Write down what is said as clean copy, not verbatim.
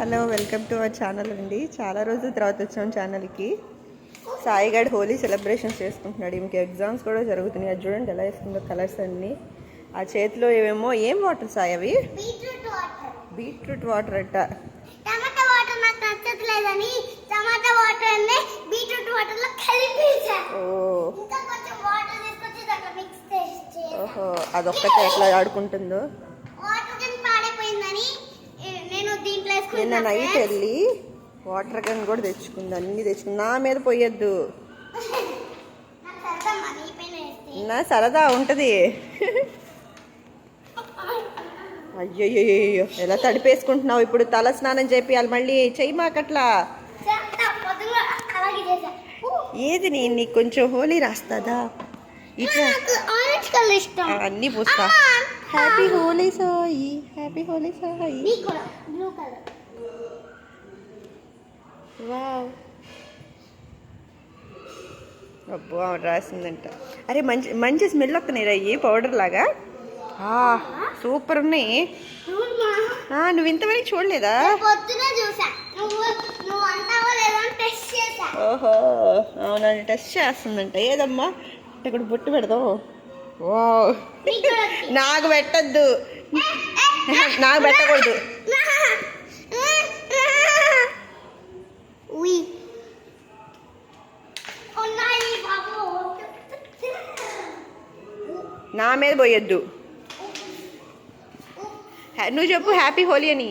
Hello, welcome to our channel అండి. చాలా రోజుల తర్వాత వచ్చాం ఛానల్కి. సాయిగడ్ హోలీ సెలబ్రేషన్స్ చేసుకుంటున్నాడు. ఇంక ఎగ్జామ్స్ కూడా జరుగుతున్నాయి. అది చూడండి ఎలా వేసుకుందో కలర్స్ అన్నీ. ఆ చేతిలో ఏమేమో ఏం వాటర్ సాయి అవి? బీట్రూట్ వాటర్ అట్ట. టమాటా వాటర్ నాకు నచ్చట్లేదని టమాటా వాటర్ ని బీట్రూట్ వాటర్ లో కలిపేసా. ఇంకా కొంచెం వాటర్ తీసుకొచ్చి దాంట్లో మిక్స్ చేసి ఓహో, అదొక్కటే ఎట్లా ఆడుకుంటుందో. వాటర్ గన్ పాడైపోయిందని నేను దీంట్లో నిన్న నైట్ వెళ్ళి వాటర్ గన్ కూడా తెచ్చుకుంది. అన్ని తెచ్చుకుంది. నా మీద పోయొద్దు, నా సరదా ఉంటుంది. అయ్యో, ఎలా తడిపేసుకుంటున్నావు ఇప్పుడు? తల స్నానం చేపియాలి మళ్ళీ. చెయ్యి మాకట్లా. ఏది నీకు కొంచెం హోలీ రాస్తుందా? ఇట్లా అన్నీ పూస్తా. Happy Holi Sai, happy Holi Sai. Wow, అబ్బో రాసిందంట. అరే మంచి మంచి స్మెల్ వస్తున్నాయి అయ్యి పౌడర్ లాగా. సూపర్ ఉన్నాయి. నువ్వు ఇంతవరకు చూడలేదా? ఓహో, అవునండి, టెస్ట్ చేస్తుందంట. ఏదమ్మా ఇక్కడ బొట్టు పెడదాం. వావ్, నాకు పెట్టద్దు, నాకు పెట్టకూడదు. నా మీద పోయొద్దు. నువ్వు చెప్పు హ్యాపీ హోలీ అని.